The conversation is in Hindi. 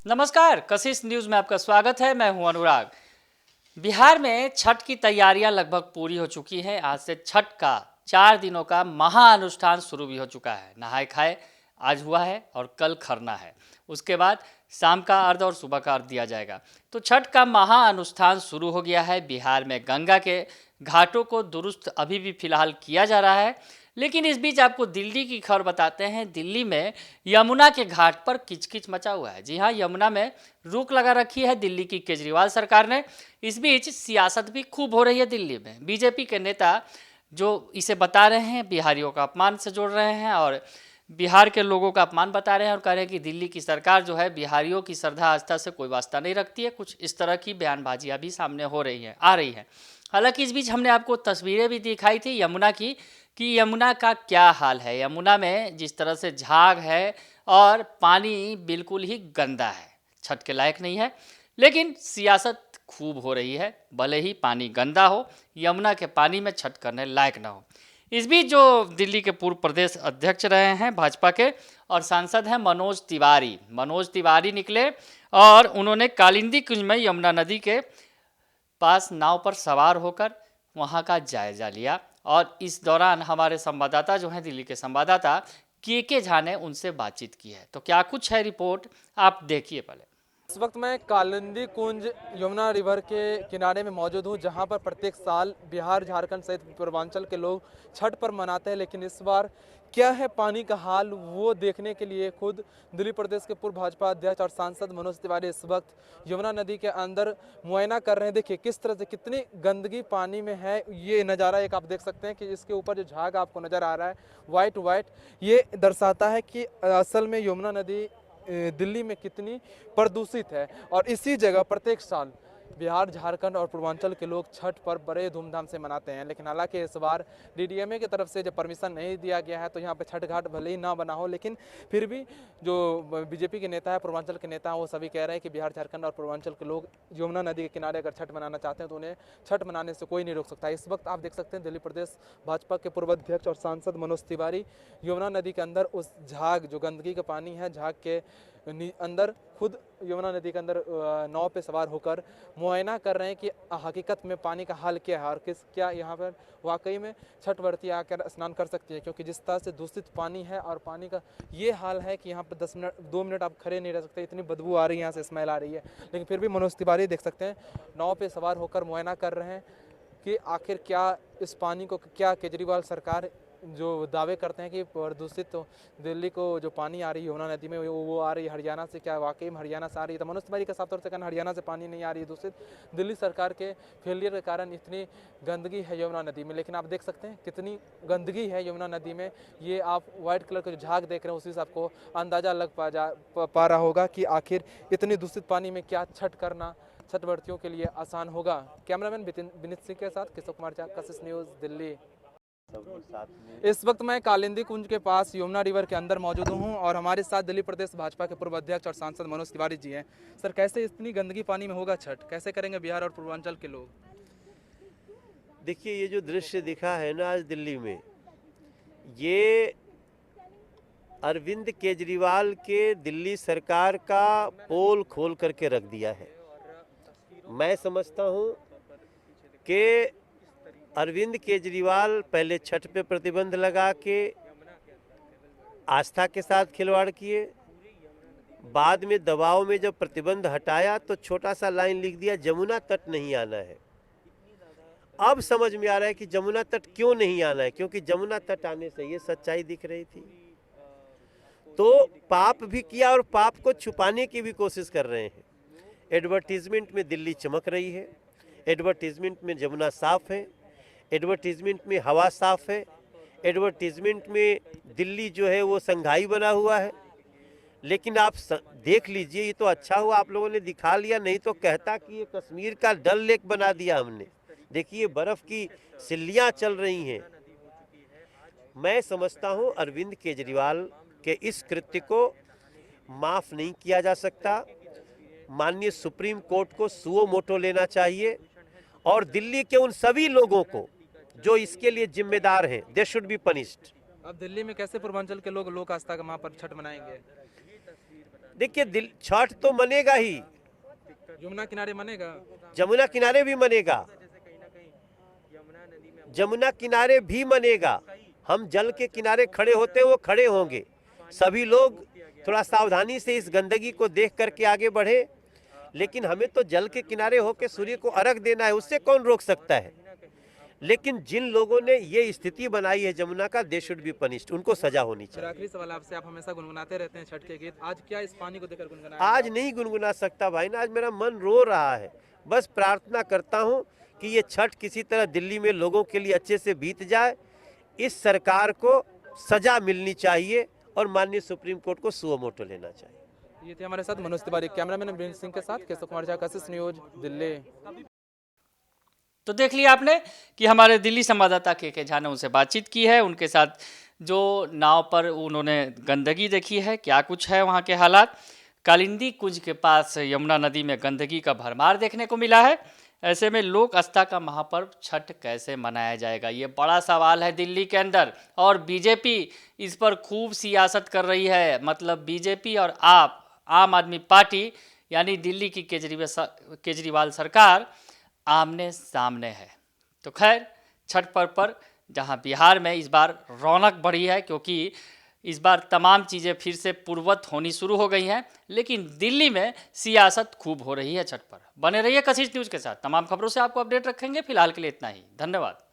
नमस्कार, कशिश न्यूज में आपका स्वागत है। मैं हूं अनुराग। बिहार में छठ की तैयारियां लगभग पूरी हो चुकी हैं। आज से छठ का 4 दिनों का महाअनुष्ठान शुरू भी हो चुका है। नहाए खाए आज हुआ है और कल खरना है। उसके बाद शाम का अर्घ और सुबह का अर्घ दिया जाएगा। तो छठ का महाअनुष्ठान शुरू हो गया है। बिहार में गंगा के घाटों को दुरुस्त अभी भी फिलहाल किया जा रहा है। लेकिन इस बीच आपको दिल्ली की खबर बताते हैं। दिल्ली में यमुना के घाट पर किचकिच मचा हुआ है। जी हाँ, यमुना में रोक लगा रखी है दिल्ली की केजरीवाल सरकार ने। इस बीच सियासत भी खूब हो रही है दिल्ली में। बीजेपी के नेता जो इसे बता रहे हैं बिहारियों का अपमान से जोड़ रहे हैं और बिहार के लोगों का अपमान बता रहे हैं और कह रहे हैं कि दिल्ली की सरकार जो है बिहारियों की श्रद्धा आस्था से कोई वास्ता नहीं रखती है। कुछ इस तरह की बयानबाजियां भी सामने आ रही हैं। हालांकि इस बीच हमने आपको तस्वीरें भी दिखाई थी यमुना की कि यमुना का क्या हाल है। यमुना में जिस तरह से झाग है और पानी बिल्कुल ही गंदा है, छठ के लायक नहीं है। लेकिन सियासत खूब हो रही है। भले ही पानी गंदा हो, यमुना के पानी में छठ करने लायक ना हो। इस बीच जो दिल्ली के पूर्व प्रदेश अध्यक्ष रहे हैं भाजपा के और सांसद हैं मनोज तिवारी निकले और उन्होंने कालिंदी कुंज में यमुना नदी के पास नाव पर सवार होकर वहां का जायजा लिया। और इस दौरान हमारे संवाददाता जो हैं दिल्ली के संवाददाता के झा ने उनसे बातचीत की है। तो क्या कुछ है रिपोर्ट, आप देखिए पहले। इस वक्त मैं कालिंदी कुंज यमुना रिवर के किनारे में मौजूद हूं, जहां पर प्रत्येक साल बिहार, झारखंड सहित पूर्वांचल के लोग छठ पर्व मनाते हैं। लेकिन इस बार क्या है पानी का हाल, वो देखने के लिए खुद दिल्ली प्रदेश के पूर्व भाजपा अध्यक्ष और सांसद मनोज तिवारी इस वक्त यमुना नदी के अंदर मुआयना कर रहे हैं। देखिए किस तरह से कितनी गंदगी पानी में है। ये नज़ारा एक आप देख सकते हैं कि इसके ऊपर जो झाग आपको नज़र आ रहा है वाइट, ये दर्शाता है कि असल में यमुना नदी दिल्ली में कितनी प्रदूषित है। और इसी जगह प्रत्येक साल बिहार, झारखंड और पूर्वांचल के लोग छठ पर्व बड़े धूमधाम से मनाते हैं। लेकिन हालांकि इस बार डीडीएमए की तरफ से जब परमिशन नहीं दिया गया है तो यहाँ पे छठ घाट भले ही ना बना हो, लेकिन फिर भी जो बीजेपी के नेता है, पूर्वांचल के नेता हैं, वो सभी कह रहे हैं कि बिहार, झारखंड और पूर्वांचल के लोग यमुना नदी के किनारे अगर छठ मनाना चाहते हैं तो उन्हें छठ मनाने से कोई नहीं रोक सकता। इस वक्त आप देख सकते हैं दिल्ली प्रदेश भाजपा के पूर्व अध्यक्ष और सांसद मनोज तिवारी यमुना नदी के अंदर उस झाग, जो गंदगी का पानी है, झाग के अंदर खुद यमुना नदी के अंदर नाव पे सवार होकर मुआयना कर रहे हैं कि हकीकत में पानी का हाल क्या है और क्या यहाँ पर वाकई में छठ व्रती आकर स्नान कर सकती है। क्योंकि जिस तरह से दूषित पानी है और पानी का ये हाल है कि यहाँ पर 2 मिनट आप खड़े नहीं रह सकते, इतनी बदबू आ रही है, यहाँ से स्मेल आ रही है। लेकिन फिर भी मनोज तिवारी देख सकते हैं नाव पर सवार होकर मुआयना कर रहे हैं कि आखिर क्या इस पानी को, क्या केजरीवाल सरकार जो दावे करते हैं कि प्रदूषित तो दिल्ली को जो पानी आ रही है यमुना नदी में वो आ रही है हरियाणा से, क्या वाकई में हरियाणा से आ रही है? तो मनोज तिवारी का साफ तौर से कहना हरियाणा से पानी नहीं आ रही है दूषित, दिल्ली सरकार के फेलियर के कारण इतनी गंदगी है यमुना नदी में। लेकिन आप देख सकते हैं कितनी गंदगी है यमुना नदी में। ये आप व्हाइट कलर का जो झाग देख रहे हैं उसी से आपको अंदाजा लग पा रहा होगा कि आखिर इतनी दूषित पानी में क्या छठ करना छठ व्रतियों के लिए आसान होगा। कैमरामैन विनीत सिंह के साथ किशोर कुमार झा, कशिश न्यूज़, दिल्ली। इस वक्त मैं कालिंदी कुंज के पास यमुना रिवर के अंदर मौजूद हूं और हमारे साथ दिल्ली प्रदेश भाजपा के पूर्व अध्यक्ष और सांसद मनोज तिवारी जी हैं। सर, कैसे इतनी गंदगी पानी में होगा छठ, कैसे करेंगे बिहार और पूर्वांचल के लोग? देखिए, ये जो दृश्य दिखा है ना आज दिल्ली में, ये अरविंद केजरीवाल के दिल्ली सरकार का पोल खोल करके रख दिया है। मैं समझता हूँ कि अरविंद केजरीवाल पहले छठ पे प्रतिबंध लगा के आस्था के साथ खिलवाड़ किए, बाद में दबाव में जब प्रतिबंध हटाया तो छोटा सा लाइन लिख दिया जमुना तट नहीं आना है। अब समझ में आ रहा है कि जमुना तट क्यों नहीं आना है, क्योंकि जमुना तट आने से ये सच्चाई दिख रही थी। तो पाप भी किया और पाप को छुपाने की भी कोशिश कर रहे हैं। एडवर्टीजमेंट में दिल्ली चमक रही है, एडवर्टीजमेंट में जमुना साफ है, एडवर्टीजमेंट में हवा साफ है, एडवर्टीजमेंट में दिल्ली जो है वो संघाई बना हुआ है। लेकिन आप देख लीजिए, ये तो अच्छा हुआ आप लोगों ने दिखा लिया, नहीं तो कहता कि ये कश्मीर का डल लेक बना दिया हमने। देखिए बर्फ की सिल्लियां चल रही हैं। मैं समझता हूं अरविंद केजरीवाल के इस कृत्य को माफ नहीं किया जा सकता। माननीय सुप्रीम कोर्ट को सुओ मोटो लेना चाहिए और दिल्ली के उन सभी लोगों को जो इसके लिए जिम्मेदार हैं, दे शुड बी पनिश्ड। अब दिल्ली में कैसे पूर्वांचल के लोग लोक आस्था का वहाँ पर छठ मनाएंगे? देखिए छठ तो मनेगा ही, यमुना किनारे मनेगा। जमुना किनारे भी मनेगा, जमुना किनारे भी मनेगा। हम जल के किनारे खड़े होते हैं, वो खड़े होंगे। सभी लोग थोड़ा सावधानी से इस गंदगी को देख करके आगे बढ़े, लेकिन हमें तो जल के किनारे होकर सूर्य को अर्घ देना है, उससे कौन रोक सकता है। लेकिन जिन लोगों ने ये स्थिति बनाई है जमुना का, दे शुड बी पनिश्ड, उनको सजा होनी चाहिए। आखिरी सवाल आपसे, आप हमेशा गुनगुनाते रहते हैं छठ के गीत, आज क्या इस पानी को देखकर गुनगुनाया? आज नहीं गुनगुना सकता भाई ना, आज मेरा मन रो रहा है। बस प्रार्थना करता हूँ कि ये छठ किसी तरह दिल्ली में लोगों के लिए अच्छे से बीत जाए। इस सरकार को सजा मिलनी चाहिए और माननीय सुप्रीम कोर्ट को सुओ मोटो लेना चाहिए। ये थे हमारे साथ मनोज तिवारी, कैमरामैन वीरेंद्र सिंह के साथ केशव कुमार झा, कशिश न्यूज, दिल्ली। तो देख लिया आपने कि हमारे दिल्ली संवाददाता के झा ने उनसे बातचीत की है, उनके साथ जो नाव पर उन्होंने गंदगी देखी है, क्या कुछ है वहाँ के हालात। कालिंदी कुंज के पास यमुना नदी में गंदगी का भरमार देखने को मिला है। ऐसे में लोक आस्था का महापर्व छठ कैसे मनाया जाएगा, ये बड़ा सवाल है दिल्ली के अंदर। और बीजेपी इस पर खूब सियासत कर रही है। मतलब बीजेपी और आम आदमी पार्टी यानी दिल्ली की केजरीवाल सरकार आमने सामने है। तो खैर, छठ पर्व पर जहां बिहार में इस बार रौनक बढ़ी है, क्योंकि इस बार तमाम चीज़ें फिर से पूर्ववत होनी शुरू हो गई हैं, लेकिन दिल्ली में सियासत खूब हो रही है छठ पर। बने रहिए कशिश न्यूज़ के साथ, तमाम खबरों से आपको अपडेट रखेंगे। फिलहाल के लिए इतना ही, धन्यवाद।